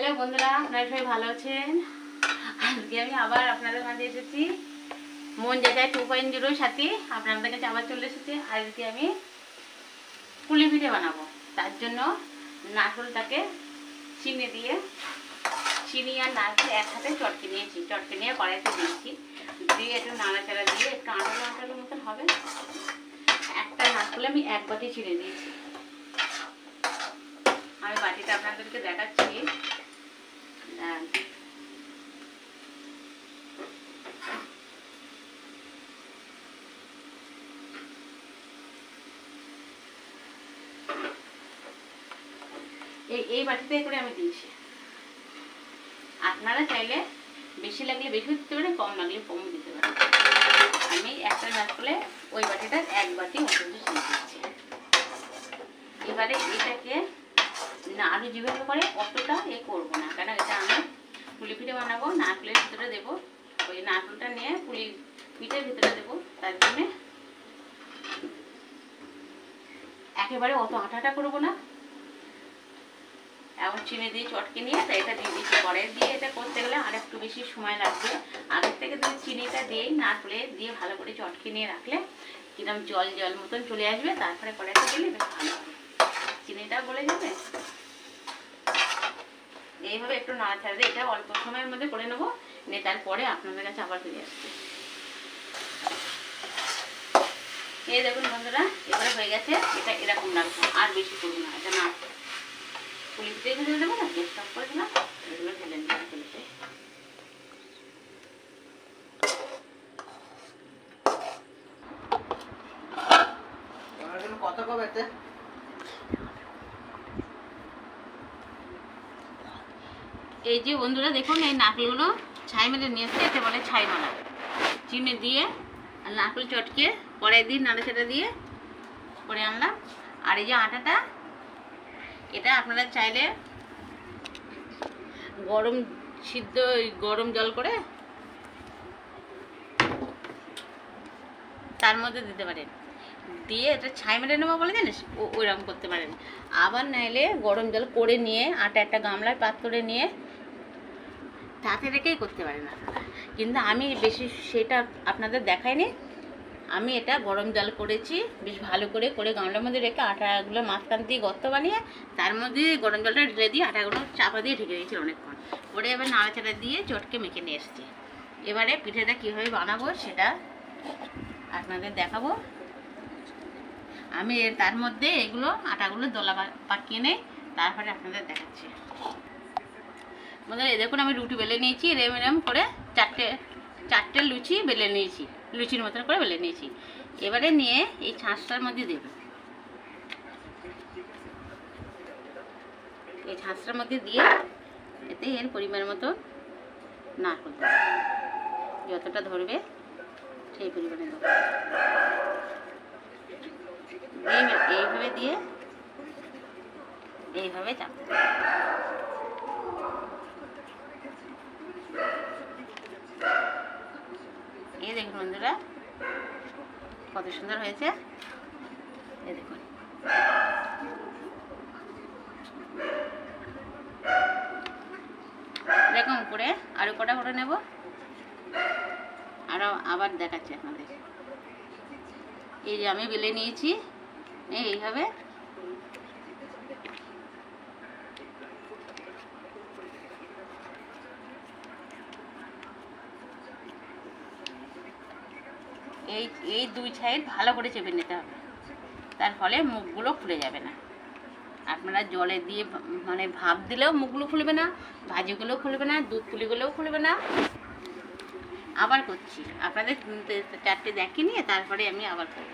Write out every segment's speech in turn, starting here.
Hello বন্ধুরা, আপনারা সবাই ভালো আছেন? আজকে আমি আবার আপনাদের মাঝে এসেছি। মন যেটায় 2.0 সাথে আপনাদের কাছে আবার চলে এসেছি। আজকে আমি পুলি পিঠে বানাবো। তার জন্য নারকেলটাকে চিনি দিয়ে, চিনি আর নারকেল একসাথে চটকে নিয়েছি। চটকে নিয়ে কড়াইতে দিয়েছি, দিয়ে একটু নাড়াচাড়া দিয়ে একটু আটালো আটালো মতন হবে। একটা নারকেল আমি এক বাটি ছিঁড়ে দিয়েছি। আমি বাটিটা আপনাদেরকে দেখাচ্ছি। এই বাটিতে করে আমি দিয়েছি। আপনারা চাইলে বেশি লাগলে বেশি দিতে পারেন, কম লাগলে কম দিতে পারেন। আমি একটা নারকেলে ওই বাটিটার এক বাটি ওষুধ দিয়ে দিচ্ছি। এবারে এটাকে না আলু যেভাবে করে অতটা করবো না, কেন এটা আমি পুলি পিঠে বানাবো। নারকেলের ভিতরে দেবো, ওই নারকেলটা নিয়ে পুলি পিঠের ভিতরে দেবো। তার জন্যে একেবারে অত আটাটা করবো না। এখন চিনি দিয়ে চটকে নিয়ে এটা দিয়ে দিচ্ছি। পরে দিয়ে এটা করতে গেলে আর একটু বেশি সময় লাগবে। আগের থেকে যদি চিনিটা দিয়েই নারকেলে দিয়ে ভালো করে চটকে নিয়ে রাখলে কিরকম জল জল মতন চলে আসবে। তারপরে কড়াইতে দিলে বেশ ভালো হবে, চিনিটা গলে যাবে। এইভাবে একটু নাড়াচাড়া দিয়ে এটা অল্প সময়ের মধ্যে করে নেবো, নিয়ে তারপরে আপনাদের কাছে আবার ফিরে আসবে। এই দেখুন বন্ধুরা, এবারে হয়ে গেছে। এটা এরকম রাখবো, আর বেশি করবো না। এটা না পুলি পিঠে ভেজে দেবো না, গ্যাস অফ করে দিলাম। এগুলো ঢেলে নিলাম পুলিতে। কত কবে এই যে বন্ধুরা দেখুন, এই নারকেলগুলো ছাই মেরে নিয়ে এসছে। এতে বলে ছাই মারা। চিনি দিয়ে আর নারকেল চটকে কড়াই দিয়ে নাড়াচাড়া দিয়ে করে আনলাম। আর এই যে আটাটা, এটা আপনারা চাইলে গরম সিদ্ধ গরম জল করে তার মধ্যে দিতে পারেন, দিয়ে এটা ছাই মেরে নেবো বলে জানিস, ওইরকম করতে পারেন। আবার নাইলে গরম জল করে নিয়ে আটা একটা গামলায় পাত্রে নিয়ে তাতে রেখেই করতে পারেন আপনারা। কিন্তু আমি বেশি সেটা আপনাদের দেখাইনি। আমি এটা গরম জল করেছি, বেশ ভালো করে করে গামলার মধ্যে রেখে আটাগুলো মাঝখান দিয়ে গর্ত বানিয়ে তার মধ্যে গরম জলটা ঢেলে দিয়ে আটাগুলো চাপা দিয়ে ঢেকে দিয়েছি অনেকক্ষণ করে। এবার নাড়াচাড়া দিয়ে চটকে মেখে নিয়ে এসেছি। এবারে পিঠেটা কীভাবে বানাবো সেটা আপনাদের দেখাবো। আমি তার মধ্যে এগুলো আটাগুলো দোলা পাকিয়ে নেই, তারপরে আপনাদের দেখাচ্ছি। বন্ধুরা এই দেখুন, আমি রুটি বেলে নিয়েছি এরম করে। চারটে লুচি বেলে নিয়েছি, লুচির মতন করে বেলে নিয়েছি। এবারে নিয়ে এই ছাঁচটার মধ্যে দেব। এই ছাঁচটার মধ্যে দিয়ে এতে এর পরিমাণ মতো নারকেল দেবো, যতটা ধরবে সেই পরিমাণে দেবো। এইভাবে দিয়ে এইভাবে চাপতে হবে। এই দেখুন বন্ধুরা, কত সুন্দর হয়েছে। এই দেখুন, এরকম করে আরো কটা করে নেব। আরো আবার দেখাচ্ছি আপনাদের। এই যে আমি বেলে নিয়েছি এইভাবে। এই দুই সাইড ভালো করে চেপে নিতে হবে, তার ফলে মুখগুলো খুলে যাবে না। আপনারা জলে দিয়ে মানে ভাপ দিলেও মুখগুলো খুলবে না, ভাজিগুলোও খুলবে না, দুধ পুলিগুলোও খুলবে না। আবার করছি, আপনাদের চারটে দেখে নিয়ে তারপরে আমি আবার করব।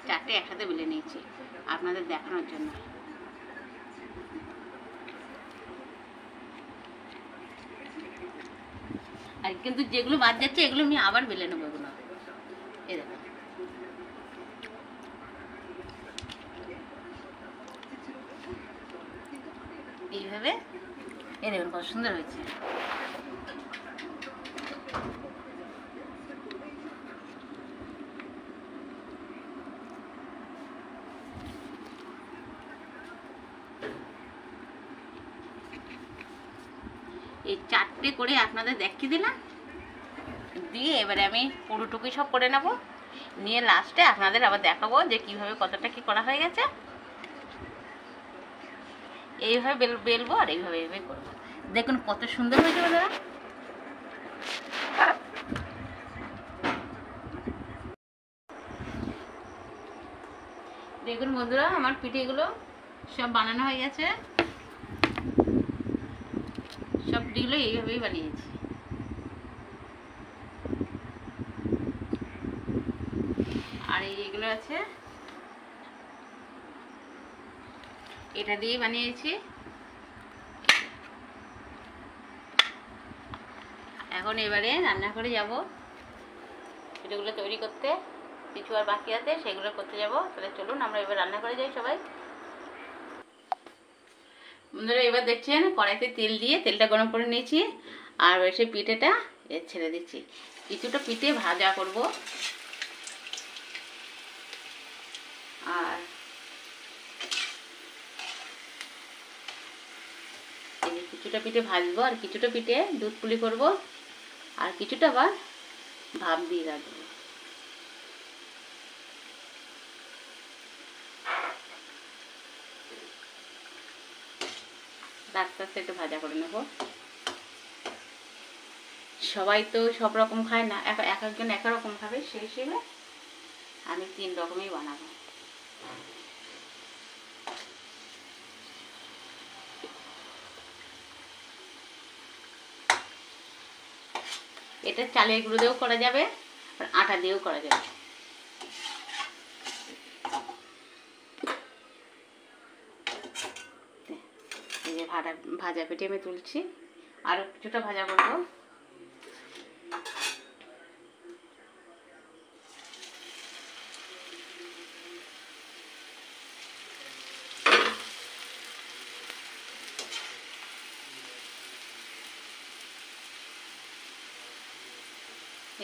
চারটে একসাথে বেলে নিয়েছি আপনাদের দেখানোর জন্য। আর কিন্তু যেগুলো বাদ যাচ্ছে এগুলো আমি আবার বেলে নেবো। এগুলো এই দেখুন, এইভাবে। এই দেখুন কত সুন্দর হয়েছে। এই 4টে করে আপনাদের দেখিয়ে দিলাম, দিয়ে এবারে আমি পুরোটুকুই সব করে নেব, নিয়ে লাস্টে আপনাদের আবার দেখাবো যে কীভাবে কতটা কি করা হয়ে গেছে। এইভাবে বেলবো আর এইভাবে করবো। দেখুন কত সুন্দর হয়েছে বন্ধুরা। দেখুন বন্ধুরা, আমার পিঠেগুলো সব বানানো হয়ে গেছে। সব পিঠেগুলো এইভাবেই বানিয়েছি। আর এইগুলো আছে, এটা দিয়ে বানিয়েছি। এখন এবারে রান্নাঘরে যাব পিঠেগুলো তৈরি করতে। কিছু আর বাকি আছে, সেগুলো করতে যাব। তাহলে চলুন আমরা এবার রান্নাঘরে যাই সবাই। বন্ধুরা এবার দেখছেন কড়াইতে তেল দিয়ে তেলটা গরম করে নিয়েছি, আর এসে পিঠেটা ছেড়ে দিচ্ছি। কিছুটা পিঠে ভাজা করব, আর কিছুটা পিঠে ভাজবো, আর কিছুটা পিঠে দুধ পুলি করব, আর কিছুটা আবার ভাপ দিয়ে রাখবো। আস্তে আস্তে একটু ভাজা করে নেব। সবাই তো সব রকম খায় না, এক একজন এক রকম খাবে, সেই হিসেবে আমি 3 রকমই বানাবো। এটা চালের গুঁড়ো দিয়েও করা যাবে, আর আটা দিয়েও করা যাবে। এই যে ভাজা পেটে আমি তুলছি, আরও কিছুটা ভাজা করবো।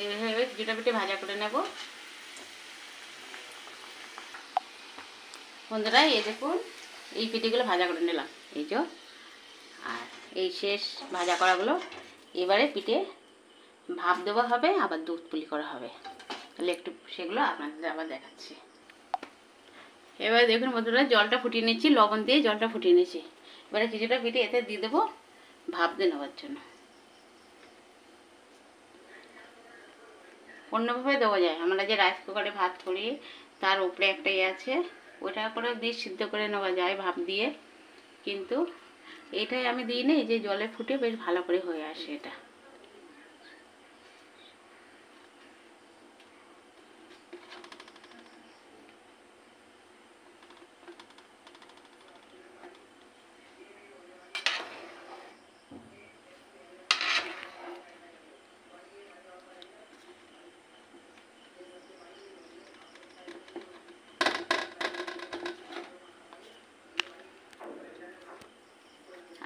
এইভাবে কিছুটা পিঠে ভাজা করে নেব। বন্ধুরা এই দেখুন, এই পিঠেগুলো ভাজা করে নিলাম, এই যে। আর এই শেষ ভাজা করাগুলো এবারে পিঠে ভাপ দেওয়া হবে, আবার দুধ পুলি করা হবে। তাহলে একটু সেগুলো আপনাদের আবার দেখাচ্ছি। এবারে দেখুন বন্ধুরা, জলটা ফুটিয়ে নিচ্ছি, লবণ দিয়ে জলটা ফুটিয়ে নিচ্ছি। এবারে কিছুটা পিঠে এতে দিয়ে দেবো ভাপ দিয়ে নেওয়ার জন্য। অন্যভাবে দেওয়া যায়, আমরা যে রাইস কুকারে ভাত করি তার উপরে একটা আছে, ওটা করে দিয়ে সিদ্ধ করে নেওয়া যায় ভাপ দিয়ে, কিন্তু এটাই আমি দিই না, এই যে জলে ফুটে বেশ ভালো করে হয়ে আসে এটা।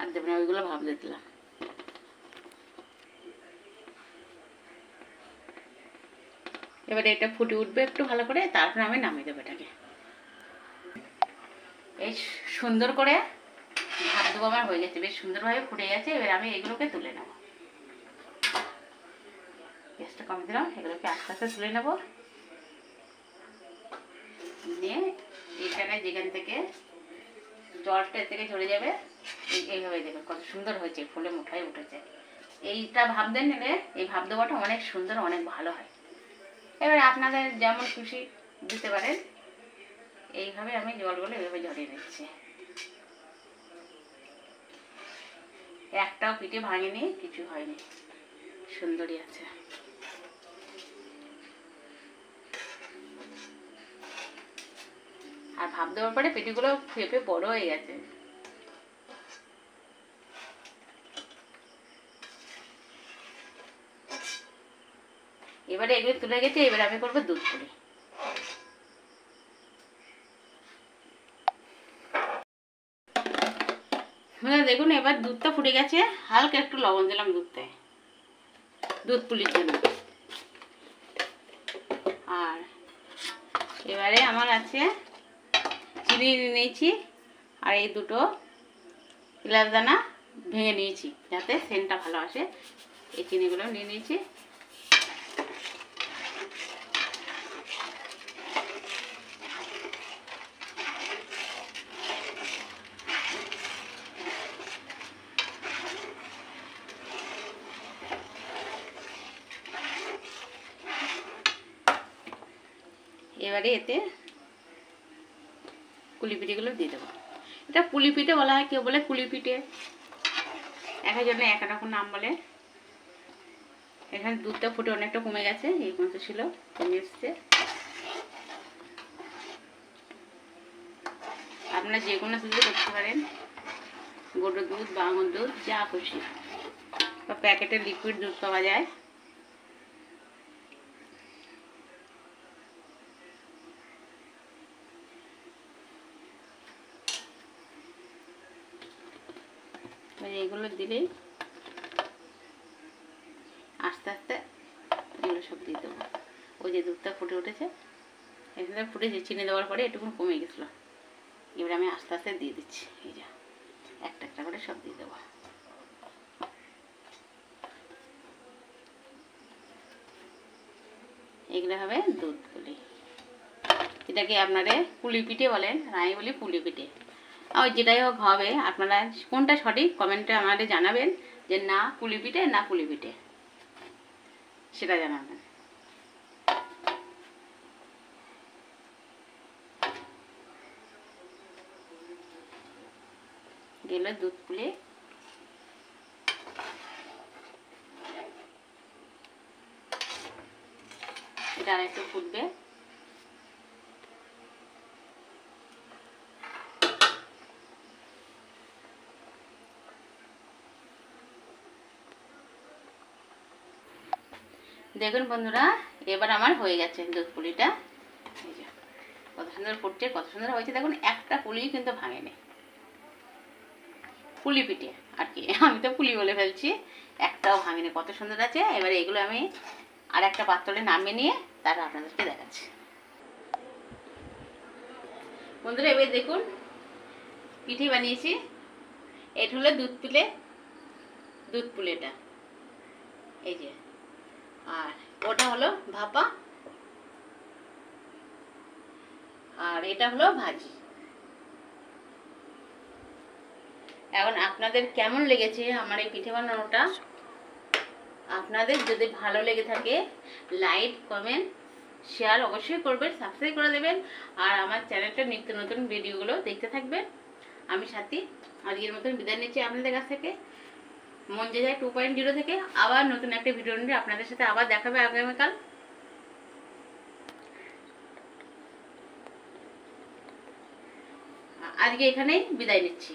আর দেবেন ওইগুলো ভাপ দিয়ে দিলাম। এবারে এটা ফুটে উঠবে একটু ভালো করে, তারপরে আমি নামিয়ে দেবো এটাকে। এই সুন্দর করে ভাত দেবো আমার হয়ে গেছে, বেশ সুন্দরভাবে ফুটে গেছে। এবার আমি এগুলোকে তুলে নেব। গ্যাসটা কমে দিলাম, এগুলোকে আস্তে আস্তে তুলে নেব। নিয়ে এইখানে যেখান থেকে জলটা থেকে ঝরে যাবে, এইভাবে দেবে। কত সুন্দর হয়েছে, ফুলে মুঠায় উঠেছে। এইটা ভাপ দেন নিলে এই ভাপ দেওয়াটা অনেক সুন্দর, অনেক ভালো হয়। এবার আপনাদের যেমন খুশি দিতে পারেন। এইভাবে আমি জলগুলো এইভাবে ঝরিয়ে নিচ্ছি। একটাও পিঠে ভাঙেনি, কিছু হয়নি, সুন্দরই আছে। আর ভাপ দেওয়ার পরে পিঠেগুলো ফেপে বড় হয়ে গেছে। এবারে এগুলো তুলে গেছে, এবারে আমি করবো দুধ পুলি। দেখুন এবার দুধটা ফুটে গেছে, হালকা একটু লবণ দিলাম দুধ পুলির জন্য। আর এবারে আমার আছে চিনি নিয়েছি, আর এই দুটো এলাচ দানা ভেঙে নিয়েছি যাতে সেন্টটা ভালো আসে। এই চিনিগুলো নিয়ে নিয়েছি। এবারে এতে কুলি পিঠেগুলো দিয়ে দেবো। এটা পুলি পিঠে বলা হয়, কেউ বলে কুলি পিঠে, এক একজনে এক এক রকম নাম বলে। এখানে দুধটা ফুটে অনেকটা কমে গেছে, এই মতো ছিল, কমে এসছে। আপনারা যে কোনো দুধে করতে পারেন, গরুর দুধ বা আমুল দুধ, যা খুশি, বা প্যাকেটের লিকুইড দুধ পাওয়া যায়। এগুলো দিলেই আস্তে আস্তে এগুলো সব দিয়ে দেবো। ওই যে দুধটা ফুটে উঠেছে, এখানে ফুটেছে, চিনি দেওয়ার পরে একটু কমে গেছিলো। এবার আমি আস্তে আস্তে দিয়ে দিচ্ছি। এই যে একটা একটা করে সব দিয়ে দেবো। এগুলো হবে দুধ পুলি। এটাকে আপনারা পুলি পিঠে বলেন, আমি বলি পুলি পিঠে। আর যেটাই হোক হবে, আপনারা কোনটা সঠিক কমেন্টে আমাদের জানাবেন, যে না পুলি পিঠে না পুলি পিঠে, সেটা জানাবেন। গেল দুধ পুলি। এটা আর একটু ফুটবে। দেখুন বন্ধুরা, এবার আমার হয়ে গেছে দুধ পুলিটা। এই যে কত সুন্দর ফুটছে, কত সুন্দর হয়েছে দেখুন, একটা পুলি কিন্তু ভাঙেনি। পুলি পিঠে আর কি, আমি তো পুলি বলে ফেলছি, একটাও ভাঙেনি, কত সুন্দর আছে। এবারে এগুলো আমি আর একটা পাত্রে নামিয়ে নিয়ে তারপর আপনাদেরকে দেখাচ্ছি। বন্ধুরা এবার দেখুন পিঠে বানিয়েছি। এটা হলো দুধ পুলিটা, এই যে, আর ওটা হলো ভাপা, আর এটা হলো ভাজি। এখন আপনাদের কেমন লেগেছে আমার এই পিঠে বানানোটা? আপনাদের যদি ভালো লেগে থাকে, লাইক, কমেন্ট, শেয়ার অবশ্যই করবেন, সাবস্ক্রাইব করে দেবেন, আর আমার চ্যানেলটা নিত্য নতুন ভিডিওগুলো দেখতে থাকবেন। আমি সাথী আজকের মতন বিদায় নিচ্ছি আপনাদের কাছ থেকে, মন যে যায় 2.0 থেকে। আবার নতুন একটা ভিডিও নিয়ে আপনাদের সাথে আবার দেখাবে আগামীকাল। আজকে এখানেই বিদায় নিচ্ছি।